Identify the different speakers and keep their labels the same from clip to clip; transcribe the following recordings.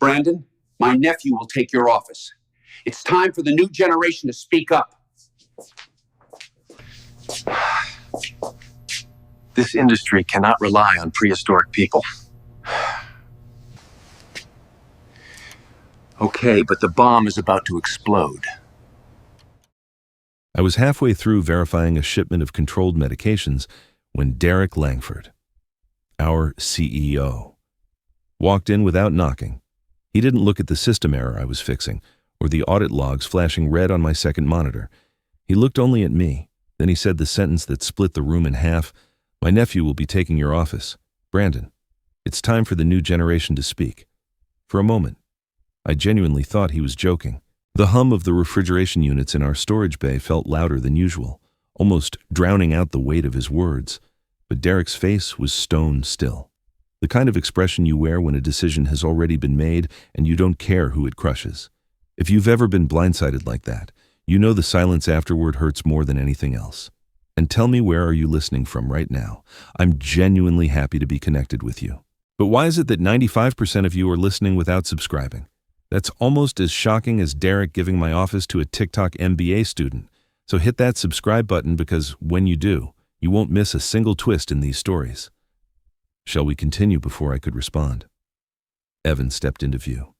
Speaker 1: Brandon, my nephew will take your office. It's time for the new generation to speak up.
Speaker 2: This industry cannot rely on prehistoric people. Okay, but the bomb is about to explode.
Speaker 3: I was halfway through verifying a shipment of controlled medications when Derek Langford, our CEO, walked in without knocking. He didn't look at the system error I was fixing or the audit logs flashing red on my second monitor. He looked only at me. Then he said the sentence that split the room in half. My nephew will be taking your office. Brandon, it's time for the new generation to speak. For a moment, I genuinely thought he was joking. The hum of the refrigeration units in our storage bay felt louder than usual, almost drowning out the weight of his words. But Derek's face was stone still. The kind of expression you wear when a decision has already been made and you don't care who it crushes. If you've ever been blindsided like that, you know the silence afterward hurts more than anything else. And tell me, where are you listening from right now? I'm genuinely happy to be connected with you. But why is it that 95% of you are listening without subscribing? That's almost as shocking as Derek giving my office to a TikTok MBA student. So hit that subscribe button, because when you do, you won't miss a single twist in these stories. Shall we continue? Before I could respond, Evan stepped into view.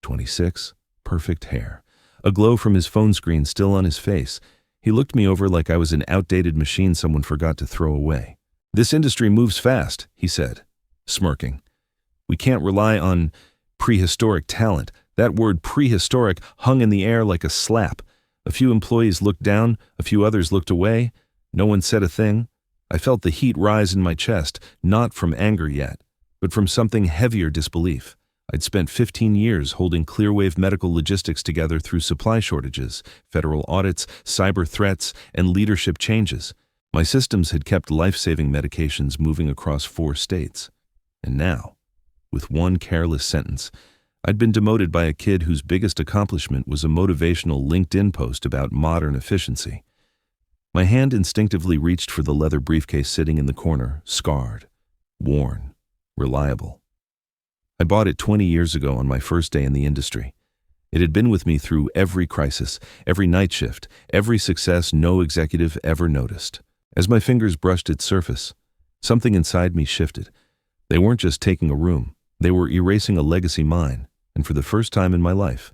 Speaker 3: 26, perfect hair, a glow from his phone screen still on his face. He looked me over like I was an outdated machine someone forgot to throw away. This industry moves fast, he said, smirking. We can't rely on prehistoric talent. That word prehistoric hung in the air like a slap. A few employees looked down, a few others looked away. No one said a thing. I felt the heat rise in my chest, not from anger yet, but from something heavier: disbelief. I'd spent 15 years holding Clearwave medical logistics together through supply shortages, federal audits, cyber threats, and leadership changes. My systems had kept life-saving medications moving across 4 states. And now, with one careless sentence, I'd been demoted by a kid whose biggest accomplishment was a motivational LinkedIn post about modern efficiency. My hand instinctively reached for the leather briefcase sitting in the corner, scarred, worn, reliable. I bought it 20 years ago on my first day in the industry. It had been with me through every crisis, every night shift, every success no executive ever noticed. As my fingers brushed its surface, something inside me shifted. They weren't just taking a room, they were erasing a legacy mine, and for the first time in my life,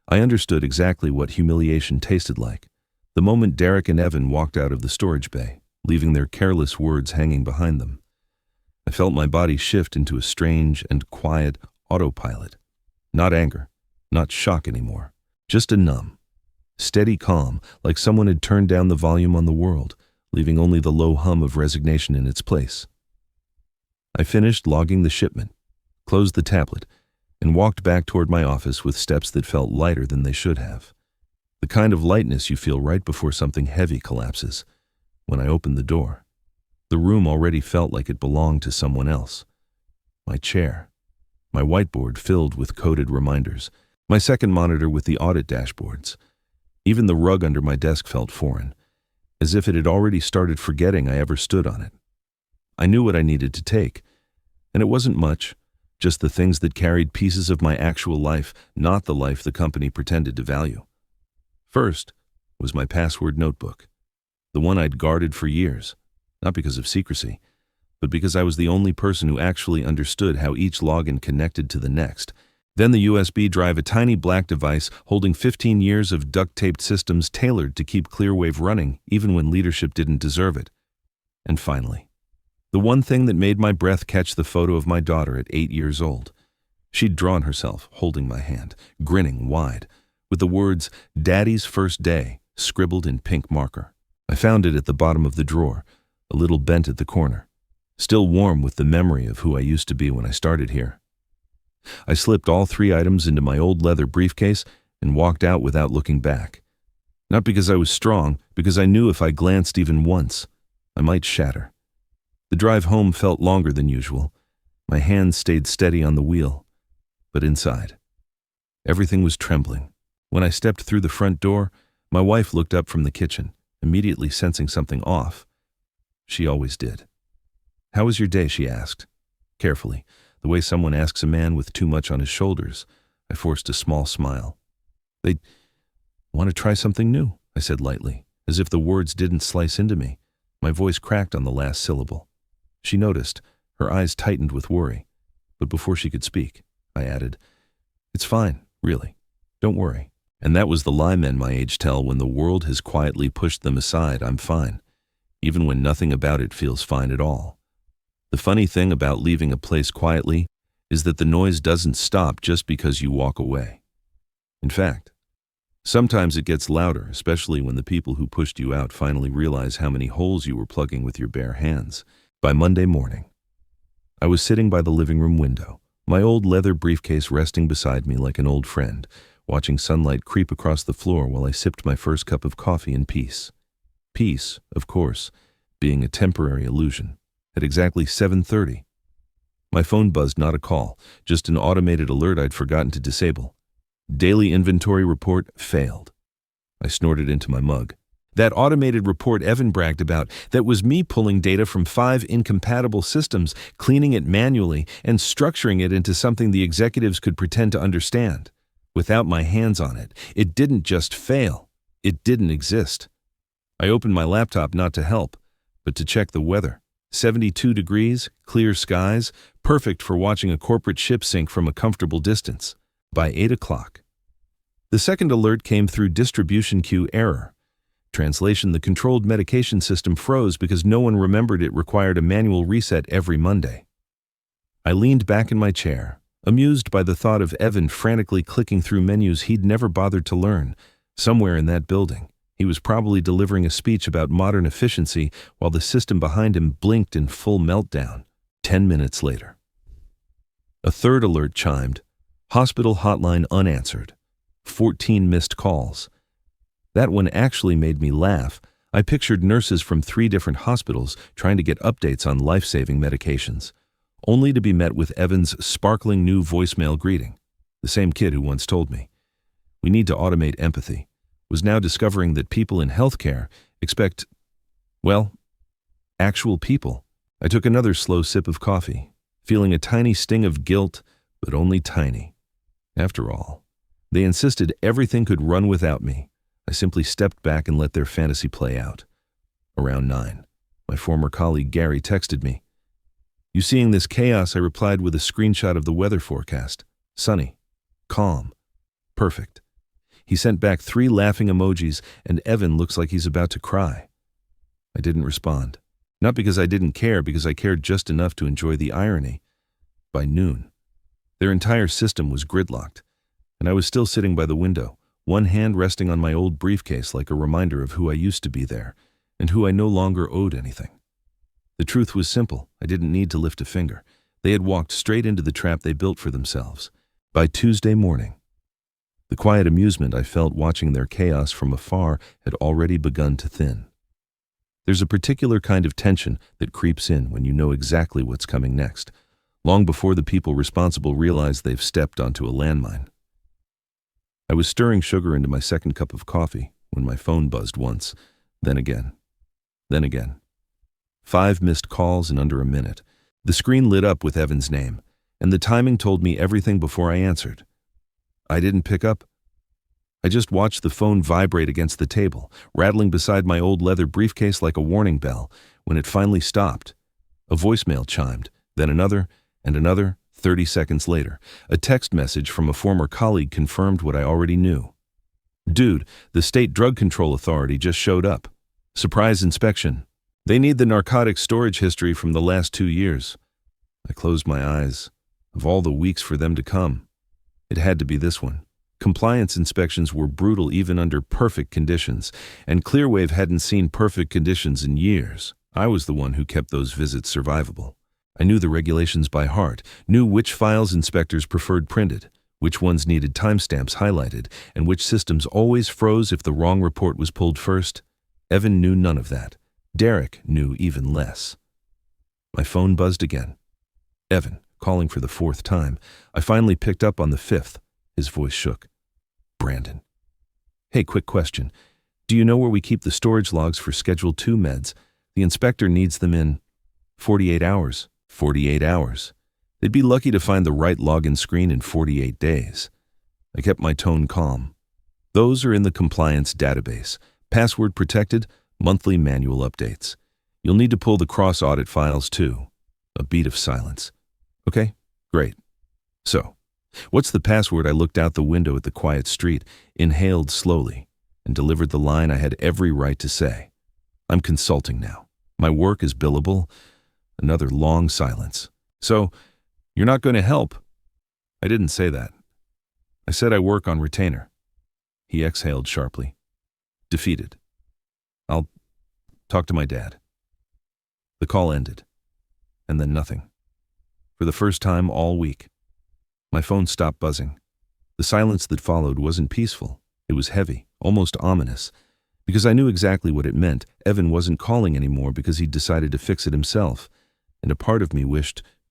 Speaker 3: I understood exactly what humiliation tasted like. The moment Derek and Evan walked out of the storage bay, leaving their careless words hanging behind them, I felt my body shift into a strange and quiet autopilot. Not anger, not shock anymore, just a numb, steady calm, like someone had turned down the volume on the world, leaving only the low hum of resignation in its place. I finished logging the shipment, closed the tablet, and walked back toward my office with steps that felt lighter than they should have. The kind of lightness you feel right before something heavy collapses. When I opened the door, the room already felt like it belonged to someone else. My chair, my whiteboard filled with coded reminders, my second monitor with the audit dashboards. Even the rug under my desk felt foreign, as if it had already started forgetting I ever stood on it. I knew what I needed to take, and it wasn't much, just the things that carried pieces of my actual life, not the life the company pretended to value. First was my password notebook, the one I'd guarded for years, not because of secrecy, but because I was the only person who actually understood how each login connected to the next. Then the USB drive, a tiny black device holding 15 years of duct-taped systems tailored to keep Clearwave running even when leadership didn't deserve it. And finally, the one thing that made my breath catch: the photo of my daughter at 8 years old. She'd drawn herself, holding my hand, grinning wide, with the words, "Daddy's first day," scribbled in pink marker. I found it at the bottom of the drawer, a little bent at the corner, still warm with the memory of who I used to be when I started here. I slipped all 3 items into my old leather briefcase and walked out without looking back. Not because I was strong, because I knew if I glanced even once, I might shatter. The drive home felt longer than usual. My hands stayed steady on the wheel, but inside, everything was trembling. When I stepped through the front door, my wife looked up from the kitchen, immediately sensing something off. She always did. "How was your day?" she asked, carefully, the way someone asks a man with too much on his shoulders, I forced a small smile. They want to try something new, I said lightly, as if the words didn't slice into me. My voice cracked on the last syllable. She noticed. Her eyes tightened with worry. But before she could speak, I added, "It's fine, really. Don't worry." And that was the lie men my age tell when the world has quietly pushed them aside. I'm fine, even when nothing about it feels fine at all. The funny thing about leaving a place quietly is that the noise doesn't stop just because you walk away. In fact, sometimes it gets louder, especially when the people who pushed you out finally realize how many holes you were plugging with your bare hands. By Monday morning, I was sitting by the living room window, my old leather briefcase resting beside me like an old friend, watching sunlight creep across the floor while I sipped my first cup of coffee in peace. Peace, of course, being a temporary illusion. At exactly 7:30, my phone buzzed, not a call, just an automated alert I'd forgotten to disable. Daily inventory report failed. I snorted into my mug. That automated report Evan bragged about, that was me pulling data from 5 incompatible systems, cleaning it manually, and structuring it into something the executives could pretend to understand. Without my hands on it, it didn't just fail. It didn't exist. I opened my laptop not to help, but to check the weather. 72 degrees, clear skies, perfect for watching a corporate ship sink from a comfortable distance. By 8 o'clock. The second alert came through distribution queue error. Translation: the controlled medication system froze because no one remembered it required a manual reset every Monday. I leaned back in my chair, amused by the thought of Evan frantically clicking through menus he'd never bothered to learn. Somewhere in that building, he was probably delivering a speech about modern efficiency while the system behind him blinked in full meltdown. 10 minutes later, a third alert chimed. Hospital hotline unanswered. 14 missed calls. That one actually made me laugh. I pictured nurses from 3 different hospitals trying to get updates on life-saving medications, only to be met with Evan's sparkling new voicemail greeting. The same kid who once told me, "We need to automate empathy," was now discovering that people in healthcare expect, well, actual people. I took another slow sip of coffee, feeling a tiny sting of guilt, but only tiny. After all, they insisted everything could run without me. I simply stepped back and let their fantasy play out. Around 9, my former colleague Gary texted me. "You seeing this chaos?" I replied with a screenshot of the weather forecast. Sunny, calm, perfect. He sent back 3 laughing emojis, and Evan looks like he's about to cry. I didn't respond. Not because I didn't care, because I cared just enough to enjoy the irony. By noon, their entire system was gridlocked, and I was still sitting by the window, one hand resting on my old briefcase like a reminder of who I used to be there, and who I no longer owed anything. The truth was simple. I didn't need to lift a finger. They had walked straight into the trap they built for themselves. By Tuesday morning, the quiet amusement I felt watching their chaos from afar had already begun to thin. There's a particular kind of tension that creeps in when you know exactly what's coming next, long before the people responsible realize they've stepped onto a landmine. I was stirring sugar into my second cup of coffee when my phone buzzed once, then again. 5 missed calls in under a minute. The screen lit up with Evan's name, and the timing told me everything before I answered. I didn't pick up. I just watched the phone vibrate against the table, rattling beside my old leather briefcase like a warning bell. When it finally stopped, a voicemail chimed, then another, and another. 30 seconds later, a text message from a former colleague confirmed what I already knew. "Dude, the State Drug Control Authority just showed up. Surprise inspection. They need the narcotics storage history from the last 2 years." I closed my eyes. Of all the weeks for them to come, it had to be this one. Compliance inspections were brutal even under perfect conditions, and Clearwave hadn't seen perfect conditions in years. I was the one who kept those visits survivable. I knew the regulations by heart, knew which files inspectors preferred printed, which ones needed timestamps highlighted, and which systems always froze if the wrong report was pulled first. Evan knew none of that. Derek knew even less. My phone buzzed again. Evan, calling for the 4th time. I finally picked up on the 5th. His voice shook. "Brandon. Hey, quick question. Do you know where we keep the storage logs for Schedule 2 meds? The inspector needs them in 48 hours. 48 hours. They'd be lucky to find the right login screen in 48 days. I kept my tone calm. Those are in the compliance database. Password protected, monthly manual updates. You'll need to pull the cross-audit files too. A beat of silence. Okay, great. So, what's the password? I looked out the window at the quiet street, inhaled slowly, and delivered the line I had every right to say. I'm consulting now. My work is billable. Another long silence. So, you're not going to help? I didn't say that. I said I work on retainer. He exhaled sharply. Defeated. I'll talk to my dad. The call ended. And then nothing. For the first time all week. My phone stopped buzzing. The silence that followed wasn't peaceful. It was heavy, almost ominous. Because I knew exactly what it meant. Evan wasn't calling anymore because he'd decided to fix it himself. And a part of me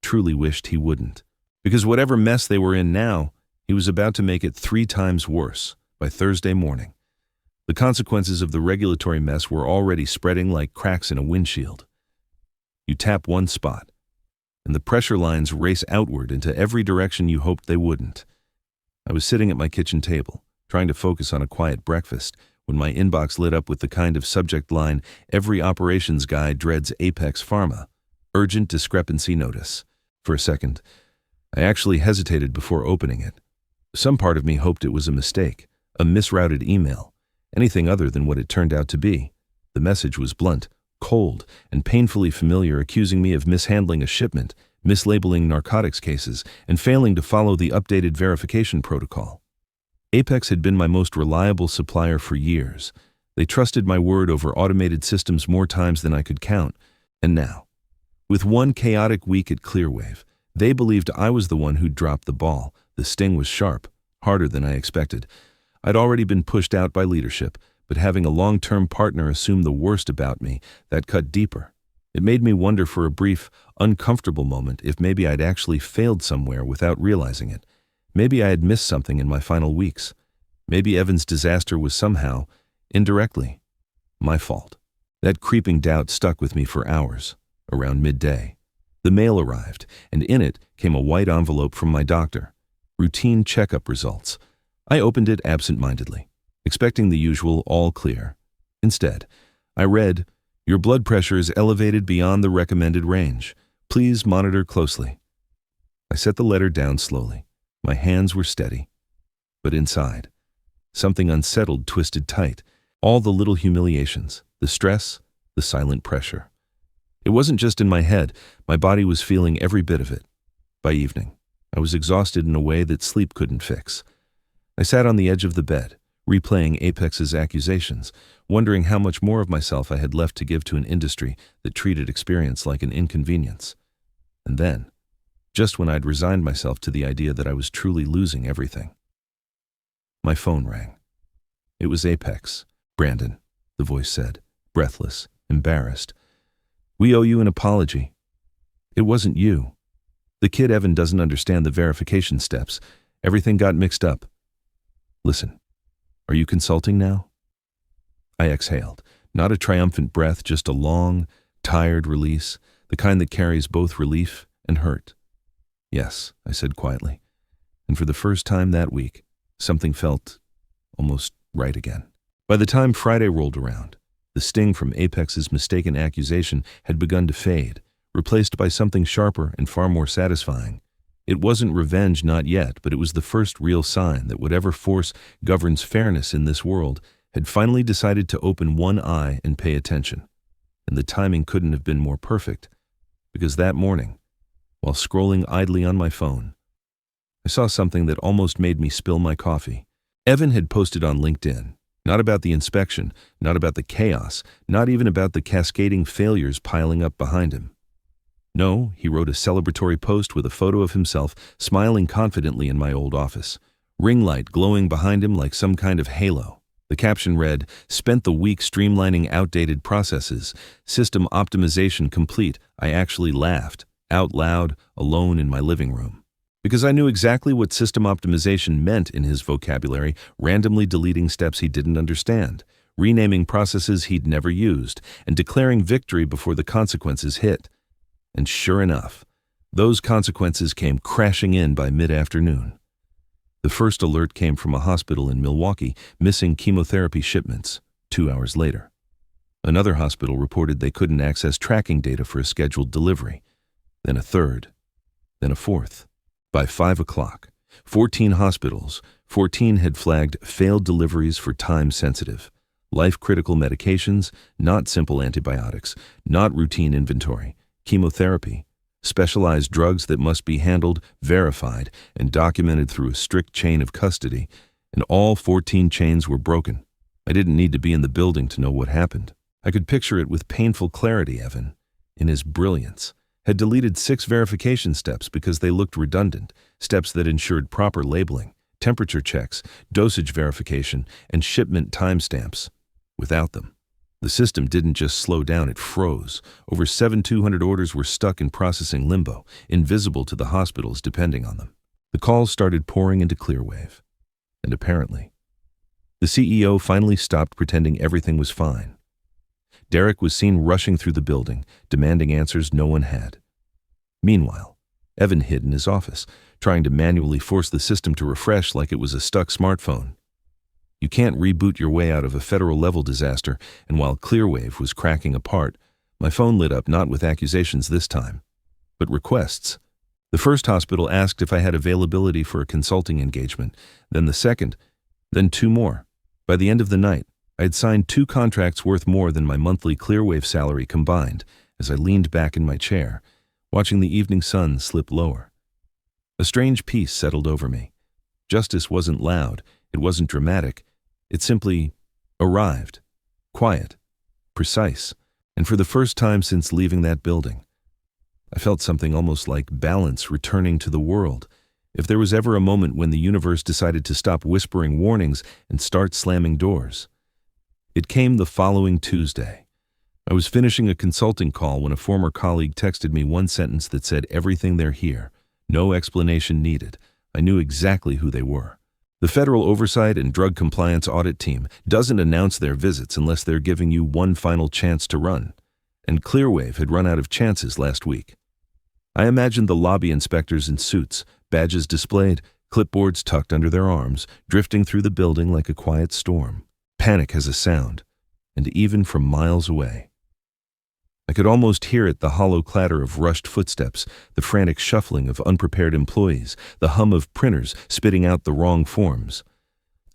Speaker 3: truly wished he wouldn't. Because whatever mess they were in now, he was about to make it 3 times worse by Thursday morning. The consequences of the regulatory mess were already spreading like cracks in a windshield. You tap one spot, and the pressure lines race outward into every direction you hoped they wouldn't. I was sitting at my kitchen table, trying to focus on a quiet breakfast, when my inbox lit up with the kind of subject line every operations guy dreads: Apex Pharma. Urgent discrepancy notice. For a second, I actually hesitated before opening it. Some part of me hoped it was a mistake, a misrouted email, anything other than what it turned out to be. The message was blunt, cold, and painfully familiar, accusing me of mishandling a shipment, mislabeling narcotics cases, and failing to follow the updated verification protocol. Apex had been my most reliable supplier for years. They trusted my word over automated systems more times than I could count. And now, with one chaotic week at Clearwave, they believed I was the one who'd dropped the ball. The sting was sharp, harder than I expected. I'd already been pushed out by leadership, but having a long-term partner assume the worst about me, that cut deeper. It made me wonder for a brief, uncomfortable moment if maybe I'd actually failed somewhere without realizing it. Maybe I had missed something in my final weeks. Maybe Evan's disaster was somehow, indirectly, my fault. That creeping doubt stuck with me for hours. Around midday, the mail arrived, and in it came a white envelope from my doctor. Routine checkup results. I opened it absent-mindedly, expecting the usual all clear. Instead, I read, "Your blood pressure is elevated beyond the recommended range. Please monitor closely." I set the letter down slowly. My hands were steady. But inside, something unsettled twisted tight. All the little humiliations, the stress, the silent pressure. It wasn't just in my head. My body was feeling every bit of it. By evening, I was exhausted in a way that sleep couldn't fix. I sat on the edge of the bed, replaying Apex's accusations, wondering how much more of myself I had left to give to an industry that treated experience like an inconvenience. And then, just when I'd resigned myself to the idea that I was truly losing everything, my phone rang. It was Apex. "Brandon," the voice said, breathless, embarrassed. "We owe you an apology. It wasn't you. The kid Evan doesn't understand the verification steps. Everything got mixed up. Listen, are you consulting now?" I exhaled, not a triumphant breath, just a long, tired release, the kind that carries both relief and hurt. "Yes," I said quietly, and for the first time that week, something felt almost right again. By the time Friday rolled around, the sting from Apex's mistaken accusation had begun to fade, replaced by something sharper and far more satisfying. It wasn't revenge, not yet, but it was the first real sign that whatever force governs fairness in this world had finally decided to open one eye and pay attention. And the timing couldn't have been more perfect, because that morning, while scrolling idly on my phone, I saw something that almost made me spill my coffee. Evan had posted on LinkedIn, not about the inspection, not about the chaos, not even about the cascading failures piling up behind him. No, he wrote a celebratory post with a photo of himself smiling confidently in my old office, ring light glowing behind him like some kind of halo. The caption read, "Spent the week streamlining outdated processes, system optimization complete." I actually laughed, out loud, alone in my living room. Because I knew exactly what system optimization meant in his vocabulary, randomly deleting steps he didn't understand, renaming processes he'd never used, and declaring victory before the consequences hit. And sure enough, those consequences came crashing in by mid-afternoon. The first alert came from a hospital in Milwaukee, missing chemotherapy shipments. 2 hours later, another hospital reported they couldn't access tracking data for a scheduled delivery. Then a third, then a fourth. By 5 o'clock, 14 hospitals, 14 had flagged failed deliveries for time-sensitive, life-critical medications, not simple antibiotics, not routine inventory, chemotherapy, specialized drugs that must be handled, verified, and documented through a strict chain of custody, and all 14 chains were broken. I didn't need to be in the building to know what happened. I could picture it with painful clarity. Evan, in his brilliance, had deleted 6 verification steps because they looked redundant, steps that ensured proper labeling, temperature checks, dosage verification, and shipment timestamps. Without them, the system didn't just slow down, it froze. Over 7,200 orders were stuck in processing limbo, invisible to the hospitals depending on them. The calls started pouring into Clearwave. And apparently, the CEO finally stopped pretending everything was fine. Derek was seen rushing through the building, demanding answers no one had. Meanwhile, Evan hid in his office, trying to manually force the system to refresh like it was a stuck smartphone. You can't reboot your way out of a federal-level disaster, and while Clearwave was cracking apart, my phone lit up not with accusations this time, but requests. The first hospital asked if I had availability for a consulting engagement, then the second, then 2 more. By the end of the night, I had signed 2 contracts worth more than my monthly Clearwave salary combined as I leaned back in my chair, watching the evening sun slip lower. A strange peace settled over me. Justice wasn't loud, it wasn't dramatic, it simply arrived, quiet, precise, and for the first time since leaving that building, I felt something almost like balance returning to the world. If there was ever a moment when the universe decided to stop whispering warnings and start slamming doors, it came the following Tuesday. I was finishing a consulting call when a former colleague texted me one sentence that said everything they're here, no explanation needed. I knew exactly who they were. The Federal Oversight and Drug Compliance Audit Team doesn't announce their visits unless they're giving you one final chance to run. And Clearwave had run out of chances last week. I imagined the lobby inspectors in suits, badges displayed, clipboards tucked under their arms, drifting through the building like a quiet storm. Panic has a sound, and even from miles away. I could almost hear it, the hollow clatter of rushed footsteps, the frantic shuffling of unprepared employees, the hum of printers spitting out the wrong forms.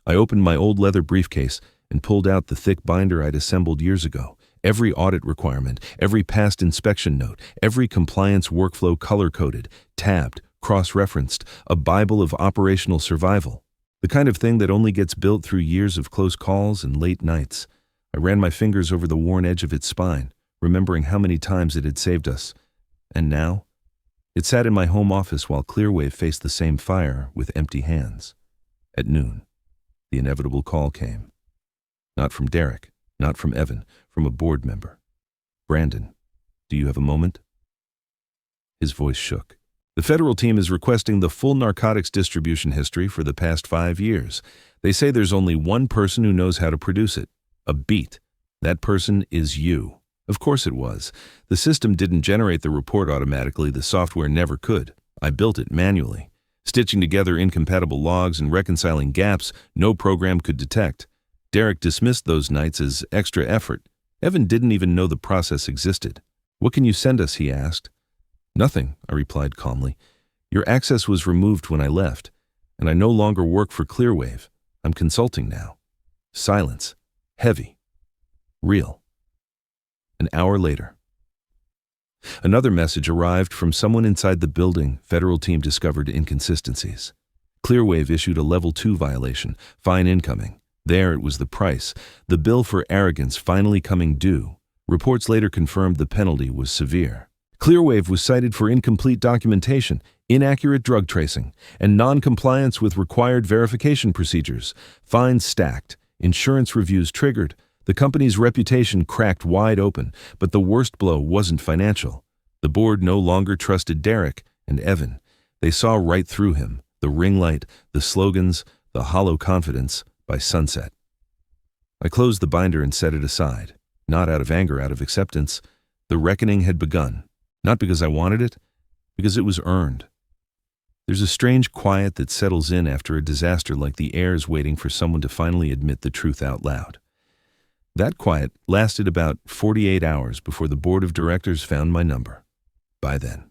Speaker 3: I opened my old leather briefcase and pulled out the thick binder I'd assembled years ago. Every audit requirement, every past inspection note, every compliance workflow color-coded, tabbed, cross-referenced, a Bible of operational survival. The kind of thing that only gets built through years of close calls and late nights. I ran my fingers over the worn edge of its spine, remembering how many times it had saved us. And now, it sat in my home office while Clearwave faced the same fire with empty hands. At noon, the inevitable call came. Not from Derek, not from Evan, from a board member. "Brandon, do you have a moment?" His voice shook. "The federal team is requesting the full narcotics distribution history for the past 5 years. They say there's only one person who knows how to produce it. A beat. That person is you." Of course it was. The system didn't generate the report automatically, the software never could. I built it manually, stitching together incompatible logs and reconciling gaps no program could detect. Derek dismissed those nights as extra effort. Evan didn't even know the process existed. "What can you send us?" he asked. "Nothing," I replied calmly. "Your access was removed when I left, and I no longer work for Clearwave. I'm consulting now." Silence. Heavy. Real. An hour later, another message arrived from someone inside the building. Federal team discovered inconsistencies. Clearwave issued a level 2 violation, fine incoming. There it was the price, the bill for arrogance finally coming due. Reports later confirmed the penalty was severe. Clearwave was cited for incomplete documentation, inaccurate drug tracing, and non-compliance with required verification procedures. Fines stacked, insurance reviews triggered. The company's reputation cracked wide open, but the worst blow wasn't financial. The board no longer trusted Derek and Evan. They saw right through him, the ring light, the slogans, the hollow confidence by sunset. I closed the binder and set it aside, not out of anger, out of acceptance. The reckoning had begun, not because I wanted it, because it was earned. There's a strange quiet that settles in after a disaster, like the air is waiting for someone to finally admit the truth out loud. That quiet lasted about 48 hours before the board of directors found my number. By then,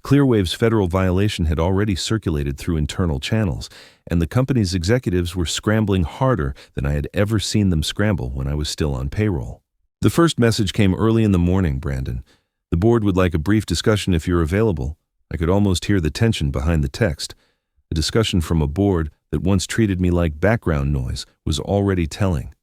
Speaker 3: Clearwave's federal violation had already circulated through internal channels, and the company's executives were scrambling harder than I had ever seen them scramble when I was still on payroll. The first message came early in the morning, Brandon. The board would like a brief discussion if you're available. I could almost hear the tension behind the text. A discussion from a board that once treated me like background noise was already telling.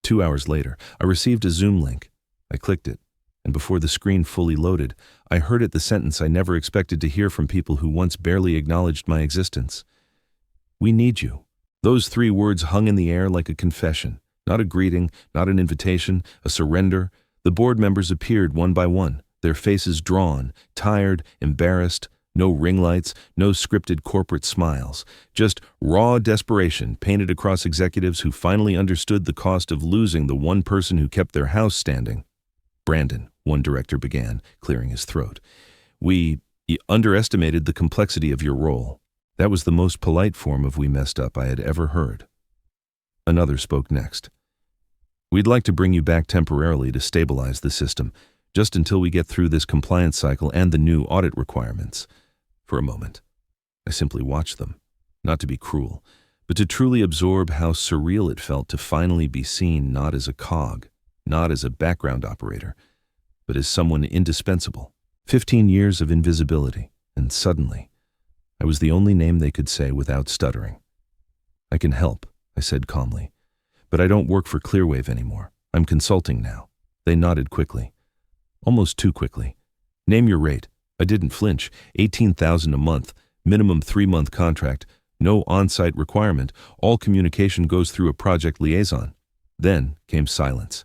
Speaker 3: 2 hours later, I received a Zoom link. I clicked it, and before the screen fully loaded, I heard the sentence I never expected to hear from people who once barely acknowledged my existence. "We need you." Those 3 words hung in the air like a confession, not a greeting, not an invitation, a surrender. The board members appeared one by one, their faces drawn, tired, embarrassed, no ring lights, no scripted corporate smiles, just raw desperation painted across executives who finally understood the cost of losing the one person who kept their house standing. "Brandon," one director began, clearing his throat, "we underestimated the complexity of your role." That was the most polite form of "we messed up" I had ever heard. Another spoke next. "We'd like to bring you back temporarily to stabilize the system, just until we get through this compliance cycle and the new audit requirements." For a moment, I simply watched them, not to be cruel, but to truly absorb how surreal it felt to finally be seen not as a cog, not as a background operator, but as someone indispensable. 15 years of invisibility, and suddenly, I was the only name they could say without stuttering. "I can help," I said calmly, "but I don't work for Clearwave anymore. I'm consulting now." They nodded quickly. Almost too quickly. "Name your rate." I didn't flinch. $18,000 a month, minimum 3-month contract, no on-site requirement, all communication goes through a project liaison. Then came silence.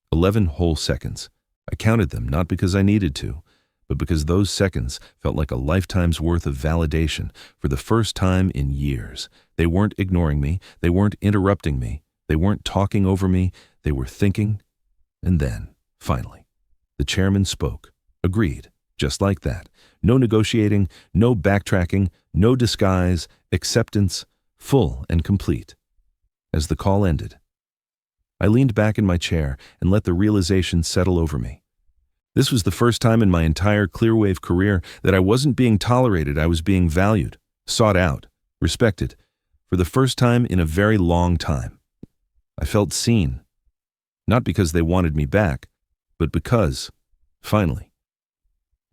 Speaker 3: 11 whole seconds. I counted them, not because I needed to, but because those seconds felt like a lifetime's worth of validation for the first time in years. They weren't ignoring me, they weren't interrupting me, they weren't talking over me, they were thinking. And then, finally, the chairman spoke, agreed, just like that. No negotiating, no backtracking, no disguise, acceptance, full and complete. As the call ended, I leaned back in my chair and let the realization settle over me. This was the first time in my entire Clearwave career that I wasn't being tolerated, I was being valued, sought out, respected, for the first time in a very long time. I felt seen, not because they wanted me back, but because, finally,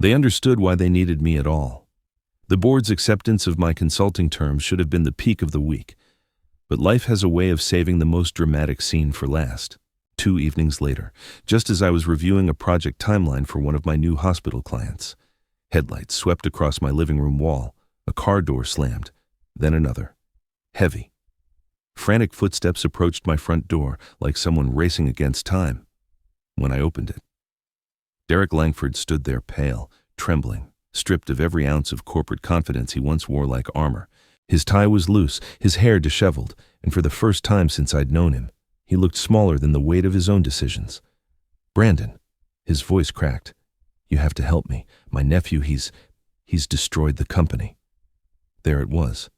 Speaker 3: they understood why they needed me at all. The board's acceptance of my consulting terms should have been the peak of the week, but life has a way of saving the most dramatic scene for last. 2 evenings later, just as I was reviewing a project timeline for one of my new hospital clients, headlights swept across my living room wall, a car door slammed, then another, heavy. Frantic footsteps approached my front door like someone racing against time. When I opened it, Derek Langford stood there pale, trembling, stripped of every ounce of corporate confidence he once wore like armor. His tie was loose, his hair disheveled, and for the first time since I'd known him, he looked smaller than the weight of his own decisions. "Brandon," his voice cracked, "you have to help me. My nephew, he's destroyed the company." There it was,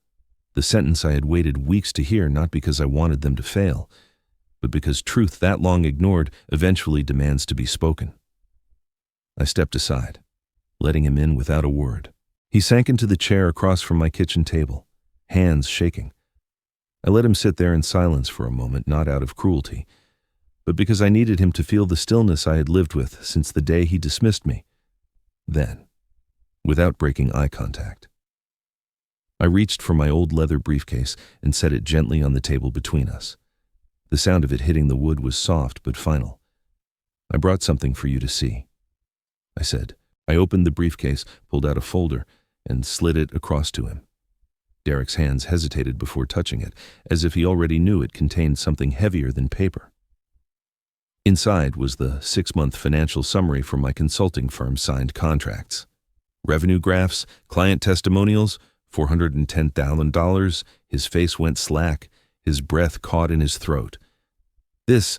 Speaker 3: the sentence I had waited weeks to hear, not because I wanted them to fail, but because truth that long ignored eventually demands to be spoken. I stepped aside, letting him in without a word. He sank into the chair across from my kitchen table, hands shaking. I let him sit there in silence for a moment, not out of cruelty, but because I needed him to feel the stillness I had lived with since the day he dismissed me. Then, without breaking eye contact, I reached for my old leather briefcase and set it gently on the table between us. The sound of it hitting the wood was soft but final. "I brought something for you to see," I said. I opened the briefcase, pulled out a folder, and slid it across to him. Derek's hands hesitated before touching it, as if he already knew it contained something heavier than paper. Inside was the 6-month financial summary for my consulting firm's signed contracts. Revenue graphs, client testimonials, $410,000. His face went slack, his breath caught in his throat. This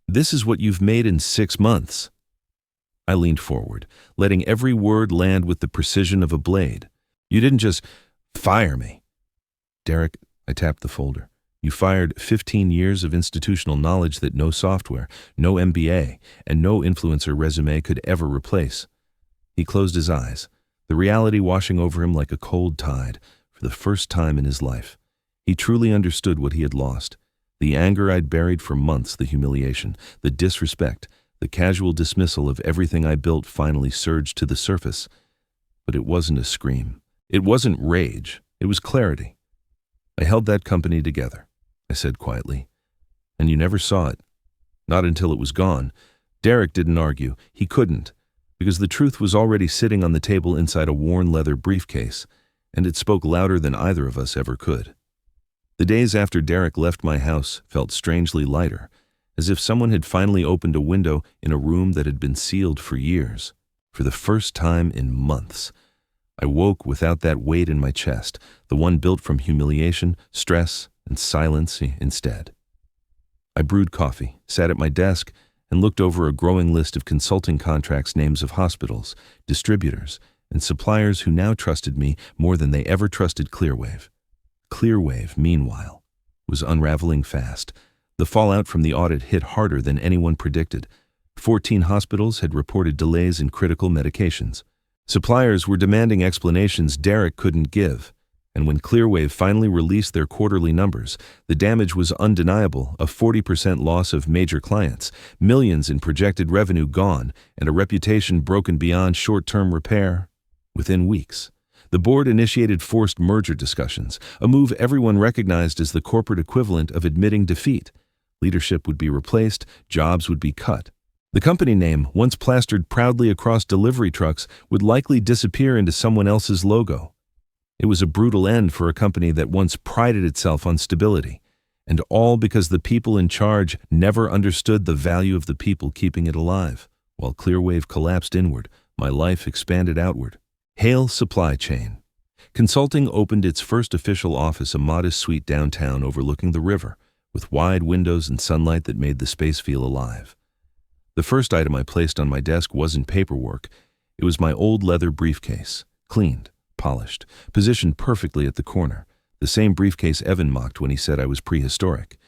Speaker 3: is what you've made in 6 months." I leaned forward, letting every word land with the precision of a blade. You didn't just fire me. Derek, I tapped the folder. You fired 15 years of institutional knowledge that no software, no MBA, and no influencer resume could ever replace. He closed his eyes, the reality washing over him like a cold tide for the first time in his life. He truly understood what he had lost. The anger I'd buried for months, the humiliation, the disrespect, the casual dismissal of everything I built finally surged to the surface. But it wasn't a scream. It wasn't rage. It was clarity. I held that company together, I said quietly. And you never saw it. Not until it was gone. Derek didn't argue. He couldn't, because the truth was already sitting on the table inside a worn leather briefcase, and it spoke louder than either of us ever could. The days after Derek left my house felt strangely lighter, as if someone had finally opened a window in a room that had been sealed for years. For the first time in months, I woke without that weight in my chest, the one built from humiliation, stress, and silence instead. I brewed coffee, sat at my desk, and looked over a growing list of consulting contracts, names of hospitals, distributors, and suppliers who now trusted me more than they ever trusted Clearwave. Clearwave, meanwhile, was unraveling fast. The fallout from the audit hit harder than anyone predicted. 14 hospitals had reported delays in critical medications. Suppliers were demanding explanations Derek couldn't give. And when Clearwave finally released their quarterly numbers, the damage was undeniable: a 40% loss of major clients, millions in projected revenue gone, and a reputation broken beyond short-term repair. Within weeks, the board initiated forced merger discussions, a move everyone recognized as the corporate equivalent of admitting defeat. Leadership would be replaced, jobs would be cut. The company name, once plastered proudly across delivery trucks, would likely disappear into someone else's logo. It was a brutal end for a company that once prided itself on stability, and all because the people in charge never understood the value of the people keeping it alive. While Clearwave collapsed inward, my life expanded outward. Hail Supply Chain. Consulting opened its first official office, a modest suite downtown overlooking the river, with wide windows and sunlight that made the space feel alive. The first item I placed on my desk wasn't paperwork. It was my old leather briefcase, cleaned, polished, positioned perfectly at the corner, the same briefcase Evan mocked when he said I was prehistoric.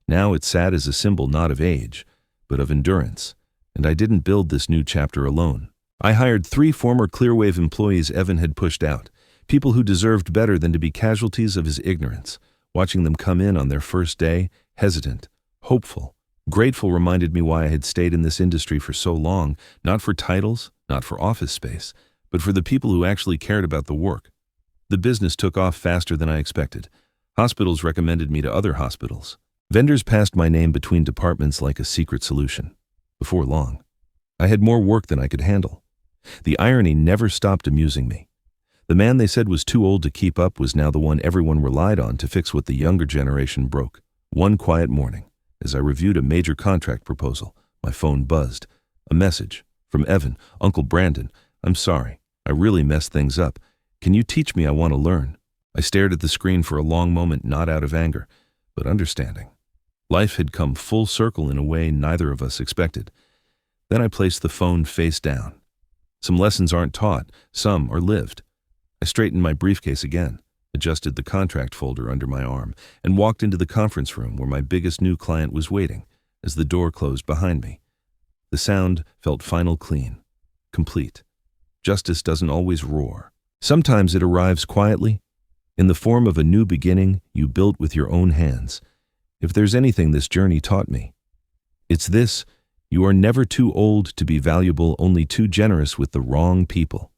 Speaker 3: Now it sat as a symbol not of age, but of endurance, and I didn't build this new chapter alone. I hired 3 former Clearwave employees Evan had pushed out, people who deserved better than to be casualties of his ignorance. Watching them come in on their first day, hesitant, hopeful, grateful, reminded me why I had stayed in this industry for so long, not for titles, not for office space, but for the people who actually cared about the work. The business took off faster than I expected. Hospitals recommended me to other hospitals. Vendors passed my name between departments like a secret solution. Before long, I had more work than I could handle. The irony never stopped amusing me. The man they said was too old to keep up was now the one everyone relied on to fix what the younger generation broke. One quiet morning, as I reviewed a major contract proposal, my phone buzzed. A message from Evan. "Uncle Brandon, I'm sorry. I really messed things up. Can you teach me? I want to learn." I stared at the screen for a long moment, not out of anger, but understanding. Life had come full circle in a way neither of us expected. Then I placed the phone face down. Some lessons aren't taught, some are lived. I straightened my briefcase again, adjusted the contract folder under my arm, and walked into the conference room where my biggest new client was waiting as the door closed behind me. The sound felt final, clean, complete. Justice doesn't always roar. Sometimes it arrives quietly, in the form of a new beginning you built with your own hands. If there's anything this journey taught me, it's this: you are never too old to be valuable, only too generous with the wrong people.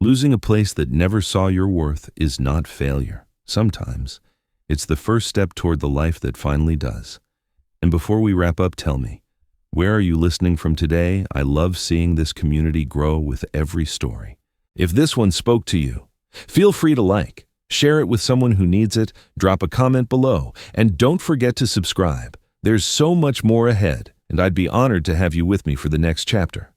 Speaker 3: Losing a place that never saw your worth is not failure. Sometimes it's the first step toward the life that finally does. And before we wrap up, tell me, where are you listening from today? I love seeing this community grow with every story. If this one spoke to you, feel free to like, share it with someone who needs it, drop a comment below, and don't forget to subscribe. There's so much more ahead, and I'd be honored to have you with me for the next chapter.